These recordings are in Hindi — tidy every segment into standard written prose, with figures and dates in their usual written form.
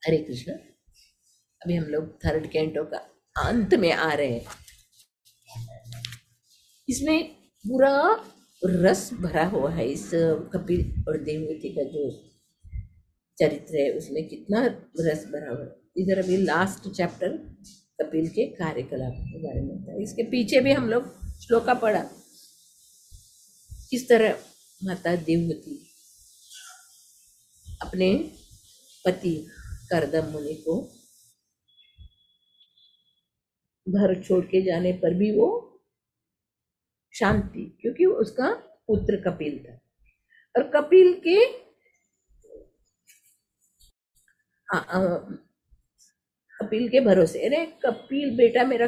हरे कृष्ण। अभी हम लोग थर्ड कैंटो का अंत में आ रहे हैं। इसमें पूरा रस भरा हुआ है। इस कपिल और देवहूति का जो चरित्र है उसमें कितना रस भरा हुआ है। इधर अभी लास्ट चैप्टर कपिल के कार्यकलाप के बारे में होता है। इसके पीछे भी हम लोग श्लोका पढ़ा, किस तरह माता देवहूति अपने पति करदम मुनि को घर छोड़ के जाने पर भी वो शांति, क्योंकि उसका पुत्र कपिल था। और कपिल के कपिल के भरोसे, अरे कपिल बेटा मेरा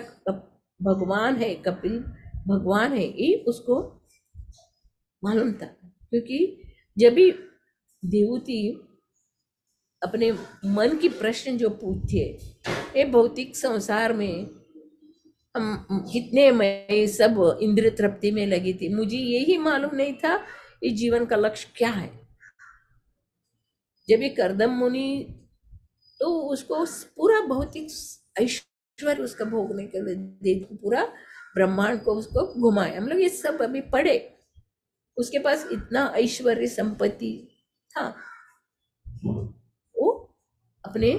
भगवान है, कपिल भगवान है, ये उसको मालूम था। क्योंकि जब भी देवहूति अपने मन की प्रश्न जो पूछते, ये भौतिक संसार में हम कितने, मैं सब इंद्रिय तृप्ति में लगी थी, मुझे यही मालूम नहीं था इस जीवन का लक्ष्य क्या है। जब ये करदम मुनि, तो उसको पूरा भौतिक ऐश्वर्य उसका भोगने के लिए दे, पूरा ब्रह्मांड को उसको घुमाए। हम लोग ये सब अभी पढ़े, उसके पास इतना ऐश्वर्य संपत्ति था। वो अपने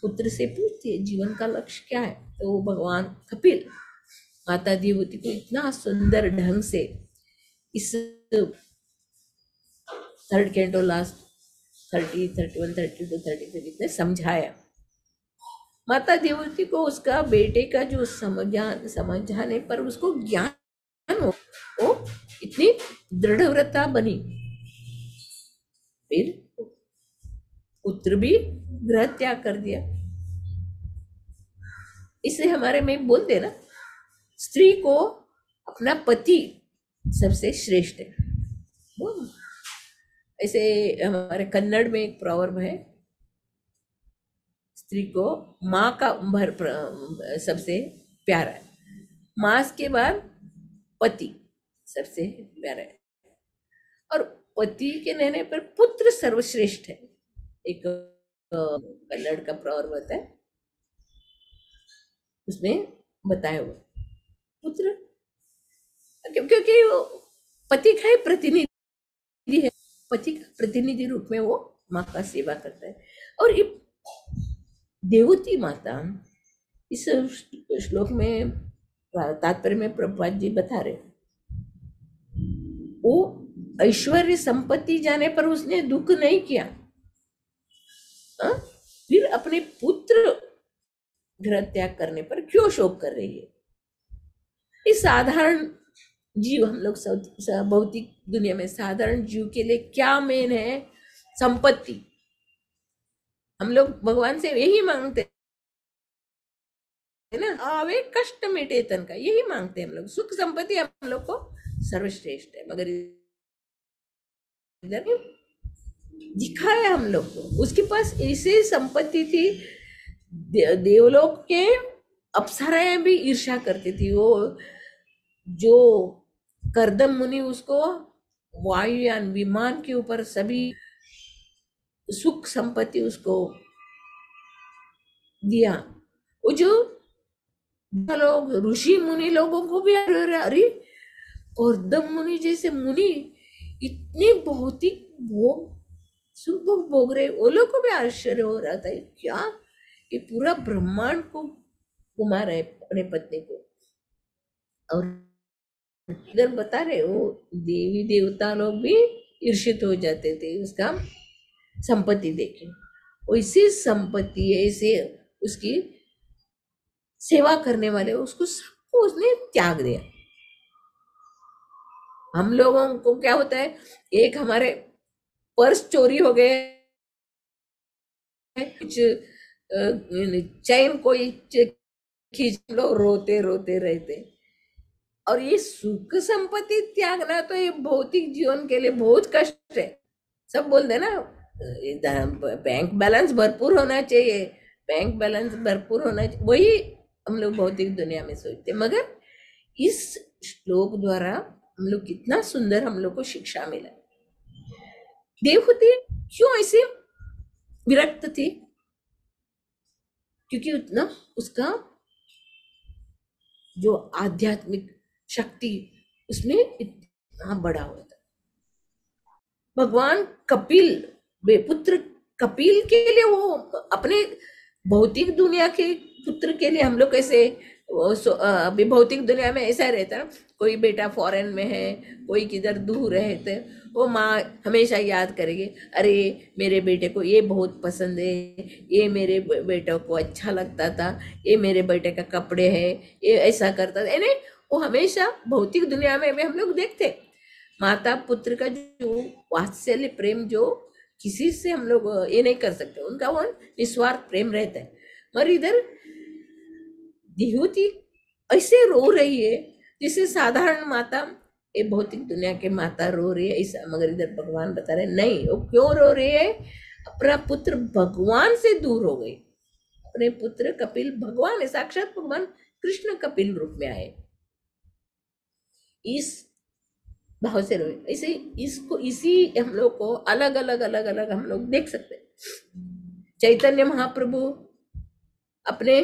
पुत्र से पूछती है जीवन का लक्ष्य क्या है, तो वो भगवान कपिल माता देवहूति को इतना सुंदर ढंग से इस थर्ड कैंटो लास्ट 30, 31, 32, 33 में समझाया। माता देवहूति को उसका बेटे का जो समझाने पर उसको ज्ञान हो, वो इतनी दृढ़व्रता बनी। फिर पुत्र भी गृह त्याग कर दिया। इससे हमारे में बोलते ना, स्त्री को अपना पति सबसे श्रेष्ठ है। ऐसे हमारे कन्नड़ में एक प्रॉवर्ब है, स्त्री को माँ का सबसे प्यारा है, माँ के बाद पति सबसे प्यारा है, और पति के रहने पर पुत्र सर्वश्रेष्ठ है। एक कन्नड़ का प्रॉवर्ब होता है, उसमें बताया हुआ पुत्र, क्योंकि वो पति का ही प्रतिनिधि है, पति का प्रतिनिधि रूप में वो माँ का सेवा करता है। और ये देवहूति माता इस श्लोक में तात्पर्य में प्रभुपाद जी बता रहे, वो ऐश्वर्य संपत्ति जाने पर उसने दुख नहीं किया। फिर अपने पुत्र गृह त्याग करने पर क्यों शोक कर रही है। इस साधारण जीव, हम लोग भौतिक दुनिया में साधारण जीव के लिए क्या मेन है, संपत्ति। हम लोग भगवान से यही मांगते है ना, आवे कष्ट मिटे तन का, यही मांगते हैं हम लोग। सुख संपत्ति हम लोग को सर्वश्रेष्ठ है, मगर इधर दिखाया हम लोग को, उसके पास ऐसी संपत्ति थी, देवलोक के अप्सराएं भी ईर्ष्या करती थी। वो जो करदम मुनि उसको वायुयान विमान के ऊपर सभी सुख संपत्ति उसको दिया, वो जो लोग ऋषि मुनि लोगों को भी अरे करदम मुनि जैसे मुनि इतने भौतिक भोग सुख भोग भोग रहे, वो लोग को भी आश्चर्य हो रहा था, क्या ये पूरा ब्रह्मांड को घुमा रहे अपने पत्नी को। और इधर बता रहे वो देवी देवता लोग भी ईर्षित हो जाते थे उसका संपत्ति देखे। वैसी संपत्ति ऐसे उसकी सेवा करने वाले उसको सबको उसने त्याग दिया। हम लोगों को क्या होता है, एक हमारे पर्स चोरी हो गए, कुछ चैन कोई खींच लो, रोते रोते रहते। और ये सुख संपत्ति त्यागना तो ये भौतिक जीवन के लिए बहुत कष्ट है। सब बोलते ना बैंक बैलेंस भरपूर होना चाहिए, बैंक बैलेंस भरपूर होना चाहिए, वही हम लोग भौतिक दुनिया में सोचते। मगर इस श्लोक द्वारा हम लोग कितना सुंदर हम लोग को शिक्षा मिला। देवहूति क्यों ऐसे विरक्त थी, क्योंकि उतना उसका जो आध्यात्मिक शक्ति उसमें इतना बड़ा होता। भगवान कपिल, बेपुत्र कपिल के लिए, वो अपने भौतिक दुनिया के पुत्र के लिए हम लोग कैसे अभी भौतिक दुनिया में ऐसा रहता है ना, कोई बेटा फॉरेन में है, कोई किधर दूर रहते, वो माँ हमेशा याद करेगी, अरे मेरे बेटे को ये बहुत पसंद है, ये मेरे बेटे को अच्छा लगता था, ये मेरे बेटे का कपड़े है, ये ऐसा करता था, यानी वो हमेशा भौतिक दुनिया में भी हम लोग देखते माता पुत्र का जो वात्सल्य प्रेम जो किसी से हम लोग ये नहीं कर सकते, उनका वो निस्वार्थ प्रेम रहता है। मगर इधर देहूती ऐसे रो रही है जिसे साधारण माता, ये भौतिक दुनिया के माता रो रही है ऐसा, मगर इधर भगवान बता रहे नहीं, वो क्यों रो रही है, अपना पुत्र भगवान से दूर हो गई। अपने पुत्र कपिल भगवान है, साक्षात भगवान कृष्ण कपिल रूप में आए, इस भाव से रोए। ऐसे इसको इसी हम लोग को अलग अलग अलग अलग हम लोग देख सकते हैं। चैतन्य महाप्रभु अपने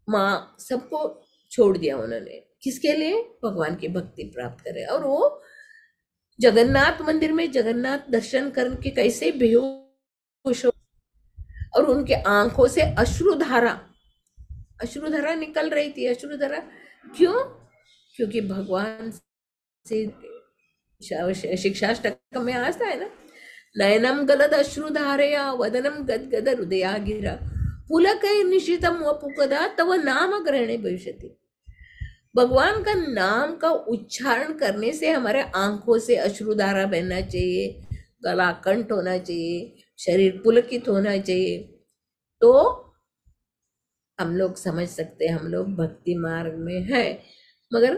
माँ सबको छोड़ दिया उन्होंने, किसके लिए, भगवान की भक्ति प्राप्त करे। और वो जगन्नाथ मंदिर में जगन्नाथ दर्शन करके कैसे बेहोश हो, और उनके आंखों से अश्रुधारा निकल रही थी। अश्रुधारा क्यों, क्योंकि भगवान से शिक्षाष्टक में आता है ना, नयनम गलद अश्रुधारया वदनम गदगद हृदया गिरा पुलक निशितम वपुकदा तव नाम ग्रहणे भविष्यति। भगवान का नाम का उच्चारण करने से हमारे आंखों से अश्रुधारा बहना चाहिए, गला कंठ होना चाहिए, शरीर पुलकित होना चाहिए, तो हम लोग समझ सकते हैं हम लोग भक्ति मार्ग में है। मगर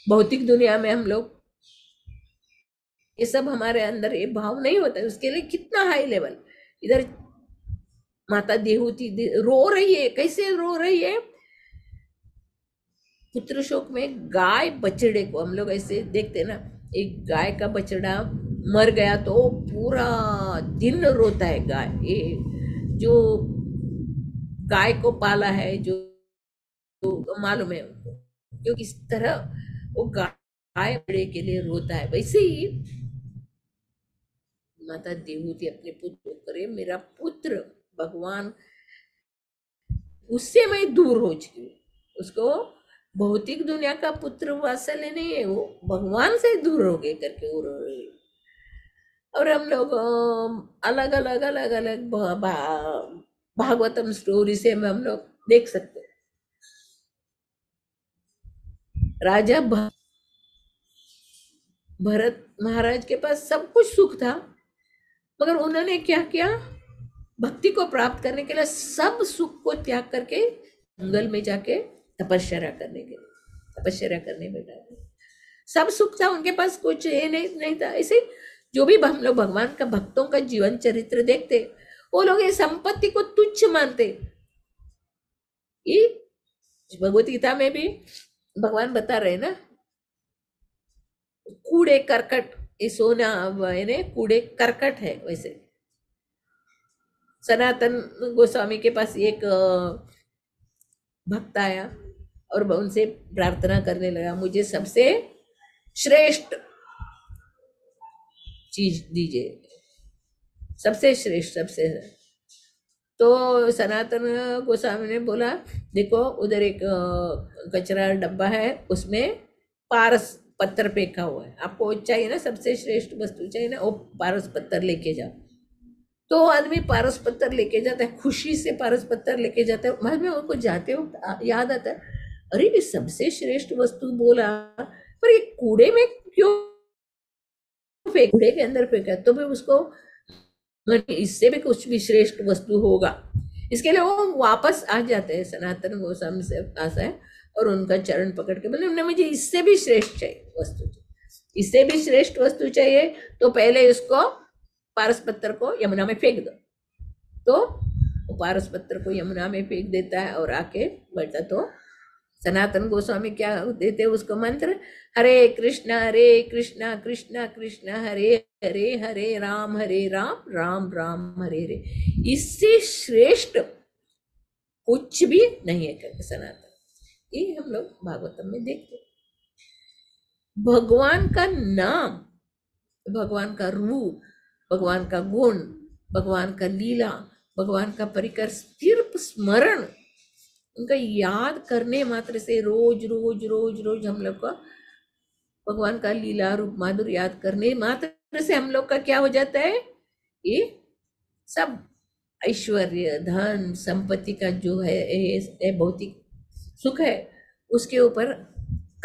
भौतिक दुनिया में हम लोग ये सब हमारे अंदर ये भाव नहीं होता है, उसके लिए कितना हाई लेवल। इधर माता देहूती रो रही है, कैसे रो रही है, पुत्र शोक में गाय बछड़े को हम लोग ऐसे देखते ना, एक गाय का बछड़ा मर गया तो पूरा दिन रोता है गाय, ये जो गाय को पाला है जो मालूम है उनको, क्योंकि इस तरह वो गाय बड़े के लिए रोता है। वैसे ही माता देहूती अपने पुत्र को करे, मेरा पुत्र भगवान, उससे मैं दूर हो चुकी हूँ, उसको भौतिक दुनिया का पुत्र वात्सल्य नहीं है, वो भगवान से दूर हो गए करके वो रो रही। और हम लोग अलग अलग अलग अलग भागवतम स्टोरी से हम लोग देख सकते हैं। राजा भरत महाराज के पास सब कुछ सुख था, मगर उन्होंने क्या किया, भक्ति को प्राप्त करने के लिए सब सुख को त्याग करके जंगल में जाके तपस्या करने बैठा। सब सुख था उनके पास, कुछ ये नहीं था। ऐसे जो भी हम लोग भगवान का भक्तों का जीवन चरित्र देखते, वो लोग ये संपत्ति को तुच्छ मानते। ये भगवत गीता में भी भगवान बता रहे ना, कूड़े करकट, ये सोना यानी कूड़े करकट है। वैसे सनातन गोस्वामी के पास एक भक्त आया और उनसे प्रार्थना करने लगा, मुझे सबसे श्रेष्ठ चीज दीजिए, सबसे श्रेष्ठ, सबसे। तो सनातन गोस्वामी ने बोला, देखो उधर एक कचरा डब्बा है, उसमें पारस पत्थर फेंका हुआ है, आपको चाहिए ना सबसे श्रेष्ठ वस्तु चाहिए ना, वो पारस पत्थर लेके जाओ। तो आदमी पारस पत्थर लेके जाता है, खुशी से पारस पत्थर लेके जाता है। बाद में उनको जाते वक्त याद आता है, अरे ये सबसे श्रेष्ठ वस्तु बोला, पर ये कूड़े में क्यों फेंक, कूड़े के अंदर फेंका, तो भी उसको इससे भी कुछ भी श्रेष्ठ वस्तु होगा। इसके लिए वो वापस आ जाते हैं, सनातन गोस्वामी से पास है और उनका चरण पकड़ के बोले, मुझे इससे भी श्रेष्ठ चाहिए वस्तु, इससे भी श्रेष्ठ वस्तु चाहिए, तो पहले इसको पारस पत्थर को यमुना में फेंक दो। तो वो पारस पत्थर को यमुना में फेंक देता है और आके बैठा, तो सनातन गोस्वामी क्या देते उसको मंत्र, हरे कृष्णा कृष्णा कृष्णा हरे हरे, हरे राम राम राम हरे हरे। इससे श्रेष्ठ कुछ भी नहीं है करके सनातन, ये हम लोग भागवतम में देखते हैं। भगवान का नाम, भगवान का रूप, भगवान का गुण, भगवान का लीला, भगवान का परिकर सिर्फ स्मरण, उनका याद करने मात्र से रोज रोज रोज रोज हम लोग का भगवान का लीला रूप माधुर्य याद करने मात्र से हम लोग का क्या हो जाता है, ये सब ऐश्वर्य धन संपत्ति का जो है भौतिक सुख है उसके ऊपर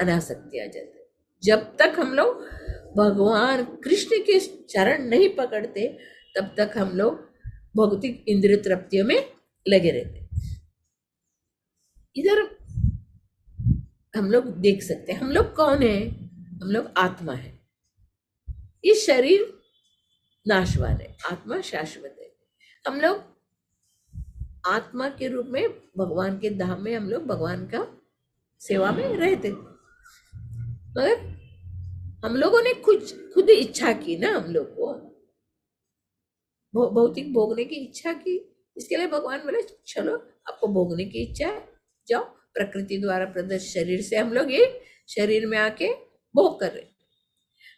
अनासक्ति आ जाती है। जब तक हम लोग भगवान कृष्ण के चरण नहीं पकड़ते तब तक हम लोग भौतिक इंद्रिय तृप्तियों में लगे रहते। इधर हम लोग देख सकते हैं हम लोग कौन है, हम लोग आत्मा है। ये शरीर नाशवान है, आत्मा शाश्वत है। हम लोग आत्मा के रूप में भगवान के धाम में हम लोग भगवान का सेवा में रहते, मगर हम लोगों ने खुद इच्छा की ना, हम लोग को भौतिक भोगने की इच्छा की, इसके लिए भगवान बोले चलो आपको भोगने की इच्छा है, जाओ प्रकृति द्वारा प्रदत्त शरीर से हम लोग ये शरीर में आके भोग कर रहे।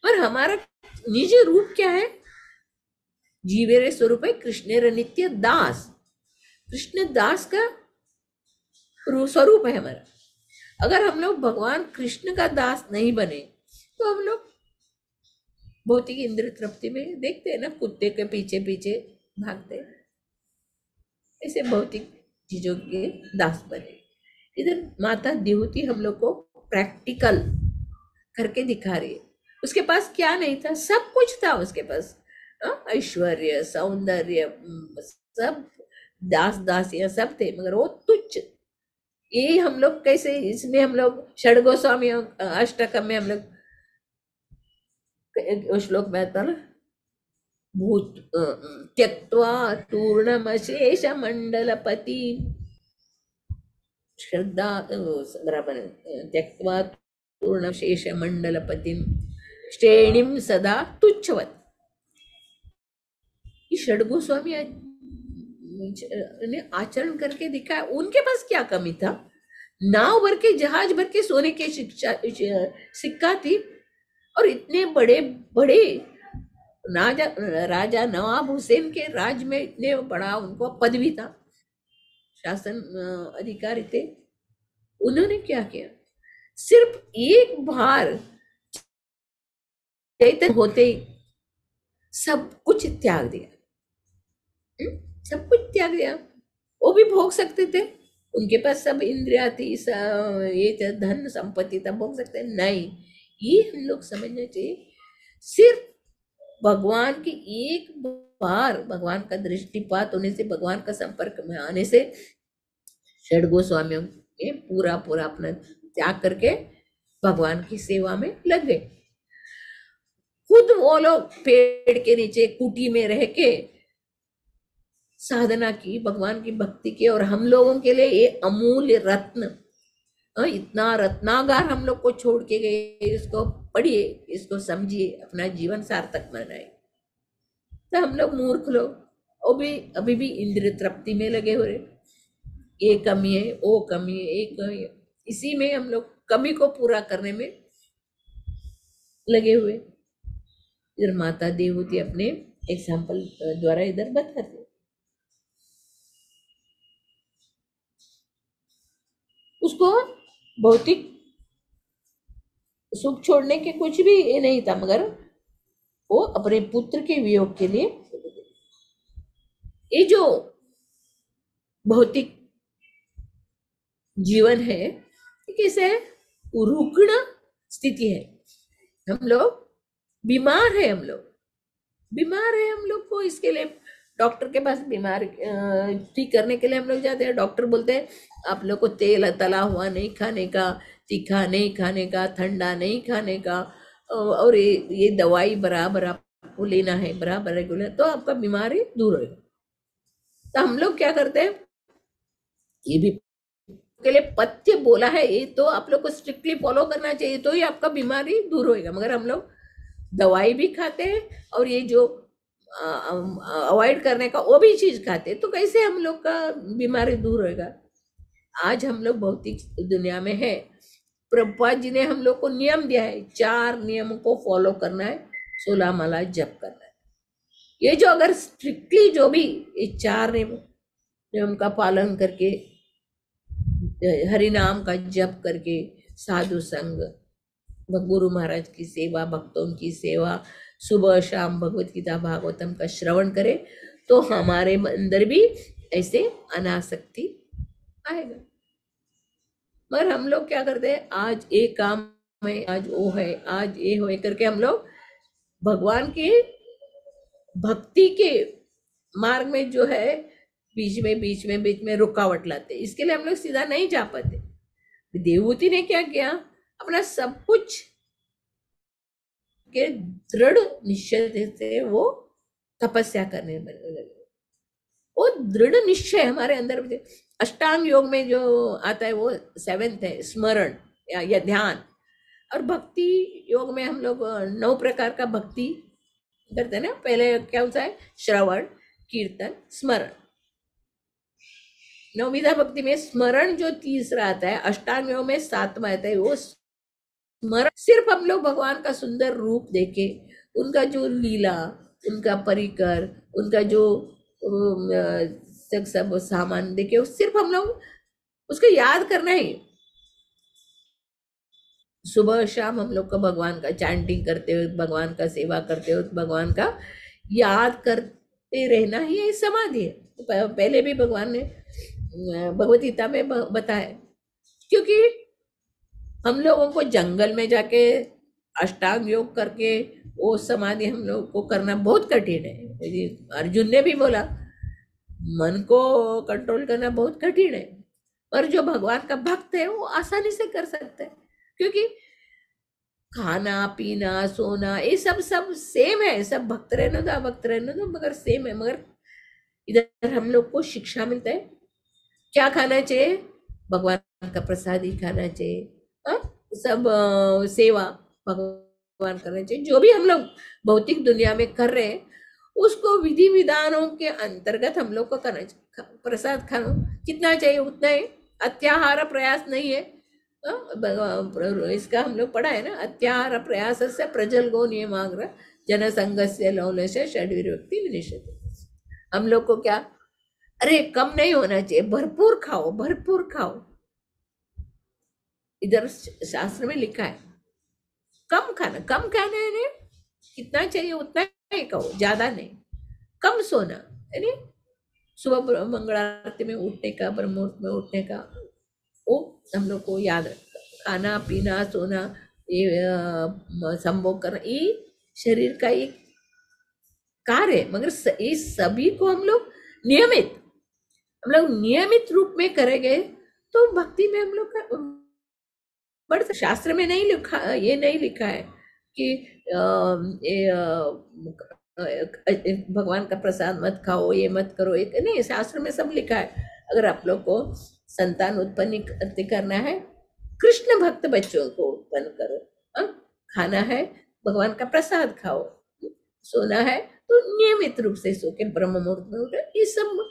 और हमारा निज रूप क्या है, जीवेरे स्वरूप है कृष्णेर नित्य दास, कृष्ण दास का स्वरूप है हमारा। अगर हम लोग भगवान कृष्ण का दास नहीं बने तो हम लोग भौतिक इंद्रिय तृप्ति में देखते हैं ना, कुत्ते के पीछे पीछे भागते, ऐसे भौतिक चीजों के दास बने। इधर माता देवती हम लोग को प्रैक्टिकल करके दिखा रही है। उसके पास क्या नहीं था, सब कुछ था उसके पास, ऐश्वर्य सौंदर्य सब दास दासियां सब थे, मगर वो तुच्छ। ये हम लोग कैसे, इसमें हम लोग षड गोस्वामी अष्टकम में हम लोग श्लोक में आता ना, भूत त्यक्त्वा तूर्णमशेष मंडलपति, श्रद्धा बराबर, त्यक्त्वा तूर्णशेष मंडलपति श्रेणीम सदा तुच्छवत। षड गोस्वामी ने आचरण करके दिखाया। उनके पास क्या कमी था, नाव भर के जहाज भर के सोने के सिक्का थी, और इतने बड़े बड़े राजा नवाब हुसैन के राज में इतने बड़ा उनको पदवी था, शासन अधिकारी थे। उन्होंने क्या किया, सिर्फ एक बार चैतन्य होते ही सब कुछ त्याग दिया, सब कुछ त्याग दिया। वो भी भोग सकते थे, उनके पास सब इंद्रिया थी, ये धन संपत्ति था, भोग सकते नहीं। ये हम लोग समझना चाहिए, सिर्फ भगवान की एक बार भगवान का दृष्टिपात होने से, भगवान का संपर्क में आने से षड गोस्वामियों ने पूरा पूरा अपना त्याग करके भगवान की सेवा में लग गए। खुद वो लोग पेड़ के नीचे कुटी में रह के साधना की, भगवान की भक्ति की, और हम लोगों के लिए ये अमूल्य रत्न, इतना रत्नागार हम लोग को छोड़ के गए। इसको पढ़िए, इसको समझिए, अपना जीवन सार्थक बनाए। तो हम लोग मूर्ख लोग अभी भी इंद्रिय तृप्ति में लगे हुए, ये कमी है वो कमी है, एक कमी है, इसी में हम लोग कमी को पूरा करने में लगे हुए। इधर माता देवती अपने एग्जाम्पल द्वारा इधर बताते, उसको भौतिक सुख छोड़ने के कुछ भी ये नहीं था, मगर वो अपने पुत्र के वियोग के लिए, ये जो भौतिक जीवन है कैसे है, रुग्ण स्थिति है। हम लोग बीमार है, हम लोग बीमार है, हम लोग को इसके लिए डॉक्टर के पास बीमार ठीक करने के लिए हम लोग जाते हैं। डॉक्टर बोलते हैं आप लोग को तेल तला हुआ नहीं खाने का, तीखा नहीं खाने का, ठंडा नहीं खाने का, और ये दवाई बराबर आपको लेना है, बराबर रेगुलर, तो आपका बीमारी दूर होगा। तो हम लोग क्या करते हैं, ये भी के लिए पथ्य बोला है, ये तो आप लोग को स्ट्रिक्टली फॉलो करना चाहिए, तो ही आपका बीमारी दूर होएगा। मगर हम लोग दवाई भी खाते हैं और ये जो अवॉइड करने का वो भी चीज खाते हैं, तो कैसे हम लोग का बीमारी दूर होएगा। आज हम लोग भौतिक दुनिया में है, प्रभुपाद जी ने हम लोग को नियम दिया है, 4 नियमों को फॉलो करना है, 16 माला जप करना है। ये जो अगर स्ट्रिक्टली जो भी ये 4 नियम का पालन करके, हरि नाम का जप करके, साधु संग, गुरु महाराज की सेवा, भक्तों की सेवा, सुबह शाम भगवत गीता भागवतम का श्रवण करे, तो हमारे अंदर भी ऐसे अनासक्ति आएगा। मगर हम लोग क्या करते हैं, आज एक काम है, आज वो है, आज ये हो करके हम लोग भगवान की भक्ति के मार्ग में जो है बीच में रुकावट लाते, इसके लिए हम लोग सीधा नहीं जा पाते। देवहूति ने क्या किया, अपना सब कुछ के दृढ़ निश्चय से वो तपस्या करने लगे। वो दृढ़ निश्चय हमारे अंदर में, अष्टांग योग में जो आता है वो 7th है, स्मरण या ध्यान। और भक्ति योग में हम लोग 9 प्रकार का भक्ति करते हैं ना। पहले क्या होता है, श्रवण, कीर्तन, स्मरण। नवविधा भक्ति में स्मरण जो तीसरा आता है, अष्टांग योग में 7वां आता है, वो स्मरण सिर्फ हम लोग भगवान का सुंदर रूप देखे, उनका जो लीला, उनका परिकर, उनका जो सब सामान देखे, सिर्फ हम लोग उसको याद करना ही। सुबह शाम हम लोग का भगवान का चैंटिंग करते हुए, भगवान का सेवा करते हुए, भगवान का याद करते रहना ही ये समाधि है। पहले भी भगवान ने भगवत गीता में बताया, क्योंकि हम लोगों को जंगल में जाके अष्टांग योग करके वो समाधि हम लोग को करना बहुत कठिन है। अर्जुन ने भी बोला, मन को कंट्रोल करना बहुत कठिन है, पर जो भगवान का भक्त है वो आसानी से कर सकते हैं, क्योंकि खाना पीना सोना ये सब सेम है, सब भक्त रहने दो भक्त रहने दो, मगर सेम है। मगर इधर हम लोग को शिक्षा मिलता है, क्या खाना चाहिए, भगवान का प्रसाद ही खाना चाहिए, सब सेवा भगवान करना चाहिए। जो भी हम लोग भौतिक दुनिया में कर रहे हैं उसको विधि विधानों के अंतर्गत हम लोग को करना चाहिए। प्रसाद खाना कितना चाहिए उतना ही, अत्याहार प्रयास नहीं है। इसका हम लोग पढ़ा है ना, अत्याहार प्रयास से प्रजल गो नियमाग्र जन संग से लौल से षड्वीर व्यक्ति विनिश्चित। हम लोग को क्या, अरे कम नहीं होना चाहिए, भरपूर खाओ भरपूर खाओ। इधर शास्त्र में लिखा है कम खाना, कम खाना है, कितना चाहिए उतना ही खाओ, ज्यादा नहीं। कम सोना, यानी सुबह मंगल आरती में उठने का, ब्रह्म मुहूर्त में उठने का, वो हम लोग को याद रखना। खाना पीना सोना ये संभोग करना, ये शरीर का एक कार्य है, मगर ये सभी को हम लोग नियमित रूप में करेंगे तो भक्ति में हम लोग का बढ़। शास्त्र में नहीं लिखा, ये नहीं लिखा है कि भगवान का प्रसाद मत खाओ, ये मत करो, एक नहीं, शास्त्र में सब लिखा है। अगर आप लोग को संतान उत्पन्न करना है, कृष्ण भक्त बच्चों को उत्पन्न करो, खाना है भगवान का प्रसाद खाओ, सोना है तो नियमित रूप से सो के ब्रह्म मुहूर्त में उठो। ये सब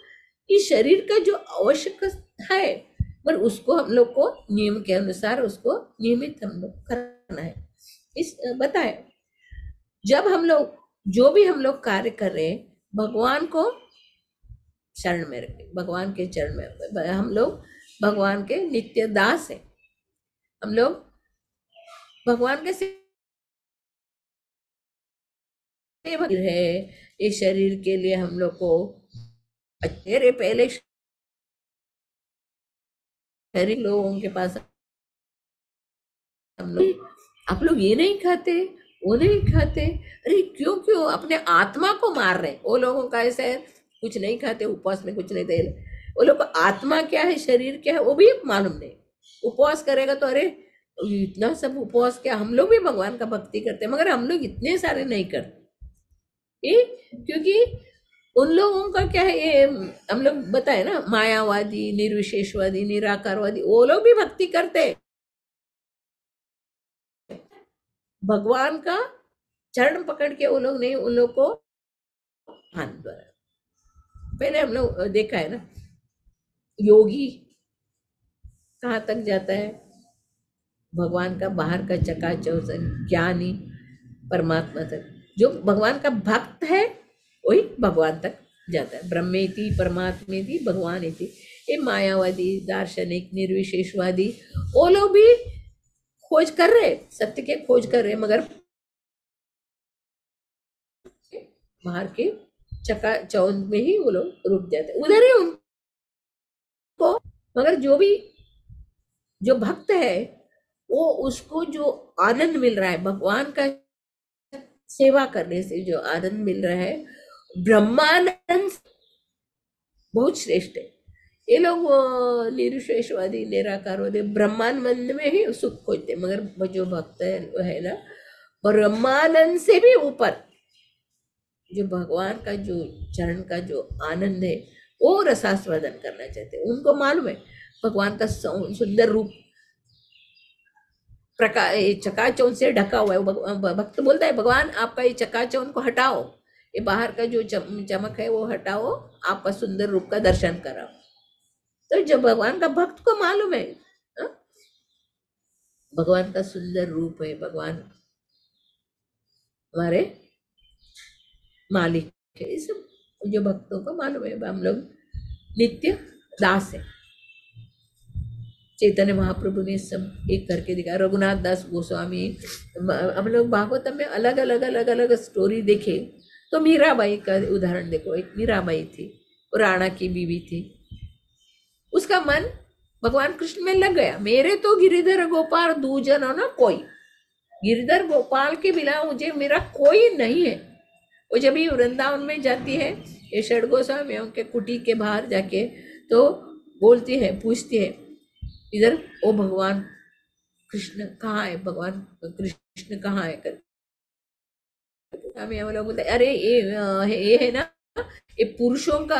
इस शरीर का जो आवश्यक है, पर उसको हम लोग को नियम के अनुसार उसको नियमित हम लोग करना है। इस बताए, जब हम लोग जो भी हम लोग कार्य कर रहे हैं, भगवान को शरण में रखें, भगवान के चरण में। हम लोग भगवान के नित्य दास हैं, हम लोग भगवान के है। इस शरीर के लिए हम लोग को अच्छे पहले शरीर लोगों के पास हम लोग, आप लोग ये नहीं खाते वो नहीं खाते, अरे क्यों क्यों अपने आत्मा को मार रहे। वो लोगों का ऐसा है, कुछ नहीं खाते, उपवास में कुछ नहीं दे, वो लोग को आत्मा क्या है शरीर क्या है वो भी मालूम नहीं। उपवास करेगा तो अरे इतना सब उपवास क्या, हम लोग भी भगवान का भक्ति करते हैं, मगर हम लोग इतने सारे नहीं करते, क्योंकि उन लोगों का क्या है, ये हम लोग बताए ना, मायावादी, निर्विशेषवादी, निराकारवादी, वो लोग भी भक्ति करते हैं, भगवान का चरण पकड़ के वो लोग नहीं, उन लोग को हाथ द्वारा। पहले हम लोग देखा है ना, योगी कहाँ तक जाता है, भगवान का बाहर का चकाचौंध, ज्ञानी परमात्मा तक। जो भगवान का भक्त है वही भगवान तक जाता है। ब्रह्मेति परमात्मेति भगवानेति। ये मायावादी, दार्शनिक, निर्विशेषवादी, वो लोग भी खोज कर रहे, सत्य के खोज कर रहे, मगर बाहर के चकाचौंध में ही वो लोग रुक जाते, उधर ही उनको। मगर जो भक्त है, वो उसको जो आनंद मिल रहा है भगवान का सेवा करने से, जो आनंद मिल रहा है, ब्रह्मानंद बहुत श्रेष्ठ है। ये लोग निर्विशेषवादी, निराकारवादी, ब्रह्मानंद में ही सुख खोजते, मगर जो भक्त है वो है ना, ब्रह्मानंद से भी ऊपर जो भगवान का जो चरण का जो आनंद है, वो रसास्वादन करना चाहते हैं। उनको मालूम है भगवान का सुंदर रूप प्रकाश चकाचौंध से ढका हुआ है। भक्त बोलता है भगवान आपका ये चकाचौंध को हटाओ, ये बाहर का जो चमक है वो हटाओ, आपका सुंदर रूप का दर्शन कराओ। तो जब भगवान का भक्त को मालूम है भगवान का सुंदर रूप है, भगवान हमारे मालिक है, ये सब जो भक्तों को मालूम है। हम लोग नित्य दास है। चैतन्य महाप्रभु ने सब एक करके दिखाया, रघुनाथ दास गोस्वामी। हम लोग भागवतम में अलग अलग अलग अलग स्टोरी देखे तो मीराबाई का उदाहरण देखो। एक मीराबाई थी, राणा की बीवी थी, उसका मन भगवान कृष्ण में लग गया। मेरे तो गिरिधर गोपाल दूजन हो ना कोई, गिरिधर गोपाल के बिना मुझे मेरा कोई नहीं है। वो जब ही वृंदावन में जाती है, ये षड गोस्वामियों के कुटी के बाहर जाके तो बोलती है, पूछती है इधर वो भगवान कृष्ण कहाँ है, भगवान कृष्ण कहाँ है कर। हम लोग बोलते अरे ये है ना, ये पुरुषों का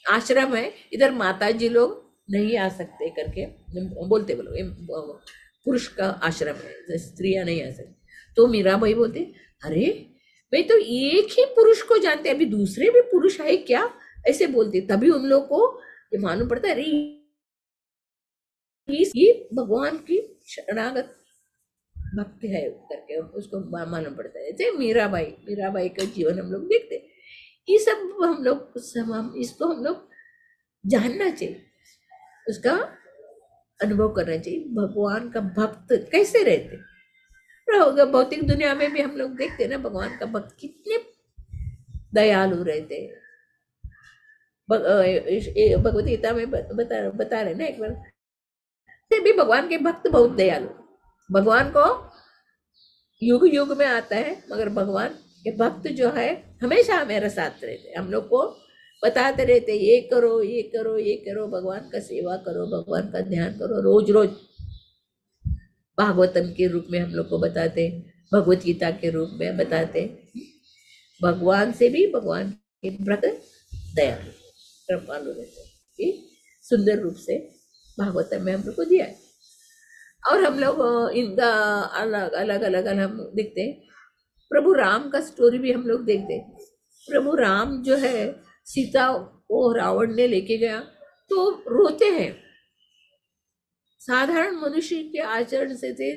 आश्रम है, इधर माता जी लोग नहीं आ सकते करके बोलते। बोलो ये पुरुष का आश्रम है, स्त्रियां नहीं आ सकती। तो मीराबाई बोलते अरे मैं तो एक ही पुरुष को जानते, अभी दूसरे भी पुरुष है क्या, ऐसे बोलते। तभी उन लोग को ये मालूम पड़ता है अरे ये भगवान की शरणागत भक्त है करके उसको मालूम पड़ता है। जैसे मीराबाई का जीवन हम लोग देखते, ये सब हम लोग इसको हम लोग जानना चाहिए, उसका अनुभव करना चाहिए। भगवान का भक्त कैसे रहते होगा। भौतिक दुनिया में भी हम लोग देखते ना, भगवान का भक्त कितने दयालु रहते। भगवत गीता में बता रहे ना एक बार भी, भगवान के भक्त बहुत दयालु। भगवान को युग युग में आता है, मगर भगवान के भक्त जो है हमेशा मेरे साथ रहते, हम लोग को बताते रहते ये करो ये करो ये करो, भगवान का सेवा करो, भगवान का ध्यान करो। रोज रोज भागवतम के रूप में हम लोग को बताते, भगवत गीता के रूप में बताते। भगवान से भी भगवान के भक्त दयालु कृपालु रहते, सुंदर रूप से भागवतम में हम लोग को दिया है। और हम लोग इनका अलग अलग अलग अलग हम देखते हैं। प्रभु राम का स्टोरी भी हम लोग देखते हैं। प्रभु राम जो है सीता को रावण ने लेके गया तो रोते हैं। साधारण मनुष्य के आचरण से थे,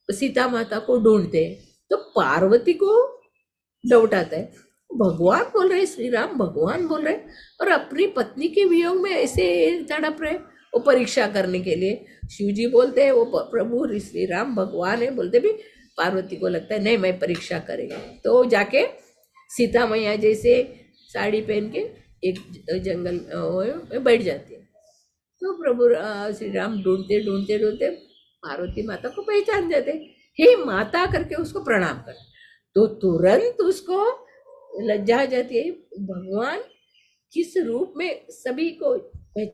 सीता माता को ढूंढते हैं तो पार्वती को लौटाता है। भगवान बोल रहे, श्री राम भगवान बोल रहे, और अपनी पत्नी के वियोग में ऐसे तड़प रहे, वो परीक्षा करने के लिए। शिव जी बोलते हैं वो प्रभु श्री राम भगवान है, बोलते भी पार्वती को लगता है नहीं मैं परीक्षा करेगा। तो जाके सीता मैया जैसे साड़ी पहन के एक जंगल में बैठ जाती है। तो प्रभु श्री राम ढूंढते ढूंढते ढूंढते पार्वती माता को पहचान जाते, हे माता करके उसको प्रणाम कर। तो तुरंत उसको लज्जा आ जाती है, भगवान किस रूप में सभी को पहचान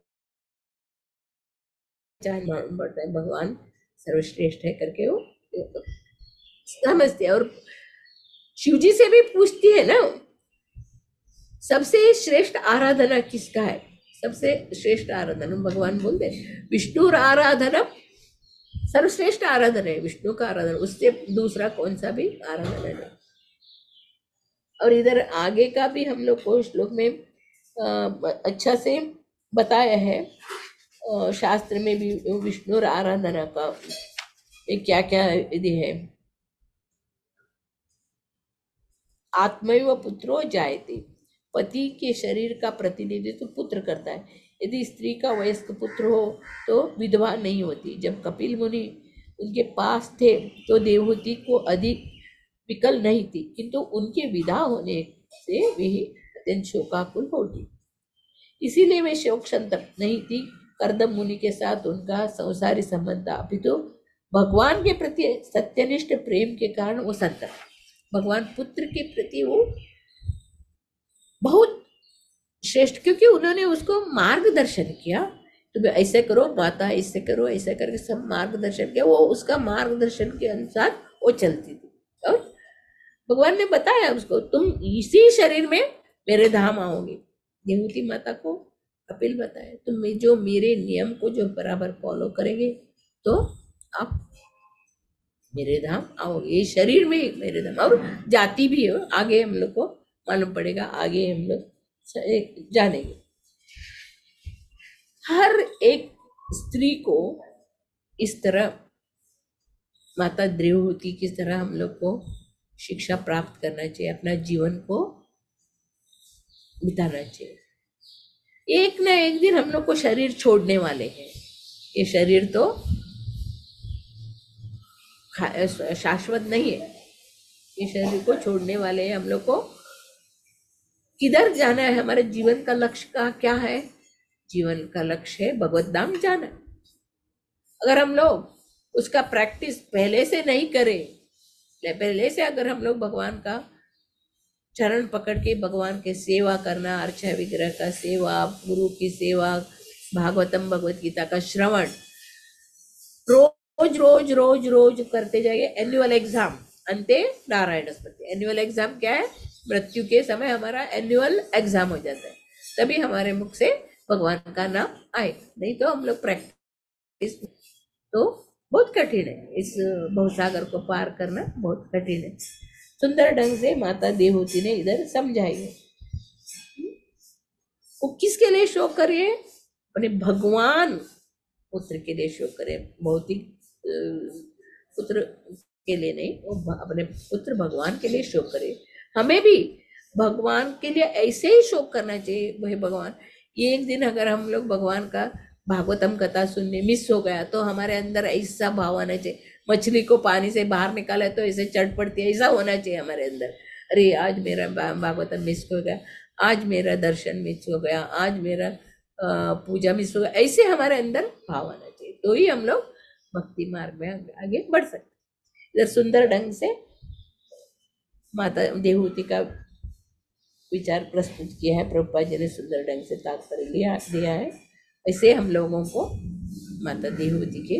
पड़ता है, भगवान सर्वश्रेष्ठ है करके वो समझते हैं। और शिव जी से भी पूछती है ना, सबसे श्रेष्ठ आराधना किसका है? सबसे श्रेष्ठ आराधना भगवान बोलते हैं विष्णु आराधना सर्वश्रेष्ठ आराधना है, विष्णु का आराधना, उससे दूसरा कौन सा भी आराधना नहीं। और इधर आगे का भी हम लोग को श्लोक में अच्छा से बताया है, शास्त्र में भी विष्णु आराधना का क्या क्या विधि है। आत्मैव पुत्रो जायते, पति के शरीर का प्रतिनिधित्व पुत्र करता है। यदि स्त्री का वयस्क पुत्र हो तो विधवा नहीं होती। जब कपिल मुनि उनके पास थे तो देवहूति को अधिक विकल नहीं थी, किंतु उनके विदा होने से वे अत्यंत शोकाकुल होगी, इसीलिए वे शोक संतप्त नहीं थी। कर्दम मुनि के साथ उनका संसारी संबंध था, अभी तो भगवान के प्रति सत्यनिष्ठ प्रेम के कारण वो संतप्त, भगवान पुत्र के प्रति वो बहुत श्रेष्ठ, क्योंकि उन्होंने उसको मार्गदर्शन किया, तो ऐसे करो माता, ऐसे करो, ऐसे करके सब मार्गदर्शन किया, वो उसका मार्गदर्शन के अनुसार वो चलती थी। और भगवान ने बताया उसको तुम इसी शरीर में मेरे धाम आओगे। देवहूति माता को कपिल बताया तुम जो मेरे नियम को जो बराबर फॉलो करेंगे तो आप मेरे धाम आओगे, ये शरीर में मेरे धाम। और जाति भी है, आगे हम लोग को मालूम पड़ेगा, आगे हम लोग जानेंगे। हर एक स्त्री को इस तरह माता देवहूति की तरह हम लोग को शिक्षा प्राप्त करना चाहिए, अपना जीवन को बिताना चाहिए। एक ना एक दिन हम लोग को शरीर छोड़ने वाले हैं, ये शरीर तो शाश्वत नहीं है, ये शरीर को छोड़ने वाले हैं। हम लोग को किधर जाना है, हमारे जीवन का लक्ष्य का क्या है? जीवन का लक्ष्य है भगवत धाम जाना। अगर हम लोग उसका प्रैक्टिस पहले से नहीं करें, पहले से अगर हम लोग भगवान का चरण पकड़ के भगवान के सेवा करना, अर्चा विग्रह का सेवा, गुरु की सेवा, भागवतम भगवत गीता का श्रवण रोज रोज रोज रोज करते जाएंगे। एनुअल एग्जाम अंते नारायण स्मृति, एनुअल एग्जाम क्या है? मृत्यु के समय हमारा एनुअल एग्जाम हो जाता है, तभी हमारे मुख से भगवान का नाम आए, नहीं तो हम लोग प्रैक्टिस तो बहुत कठिन है, इस भवसागर को पार करना बहुत कठिन है। सुंदर ढंग से माता देवहूति ने इधर समझाई। वो किसके लिए शोक करे? अपने भगवान पुत्र के लिए शोक करे, भौतिक पुत्र के लिए नहीं, वो अपने पुत्र भगवान के लिए शोक करे। हमें भी भगवान के लिए ऐसे ही शोक करना चाहिए। वही भगवान, ये एक दिन अगर हम लोग भगवान का भागवतम कथा सुनने मिस हो गया तो हमारे अंदर ऐसा भाव आना चाहिए, मछली को पानी से बाहर निकाले तो ऐसे चढ़ पड़ती है, ऐसा होना चाहिए हमारे अंदर। अरे आज मेरा भागवतम मिस हो गया, आज मेरा दर्शन मिस हो गया, आज मेरा पूजा मिस हो गया, ऐसे हमारे अंदर भाव आना चाहिए, तो ही हम लोग भक्ति मार्ग में आगे बढ़ सकते। इधर सुंदर ढंग से माता देवहूति का विचार प्रस्तुत किया है प्रभुपाद जी ने, सुंदर ढंग से तात्पर्य दिया है। ऐसे हम लोगों को माता देवहूति के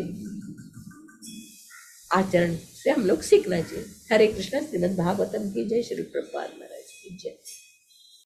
आचरण से हम लोग सीखना चाहिए। हरे कृष्णा। श्रीमद् भागवतम की जय। श्री प्रभुपाद महाराज की जय।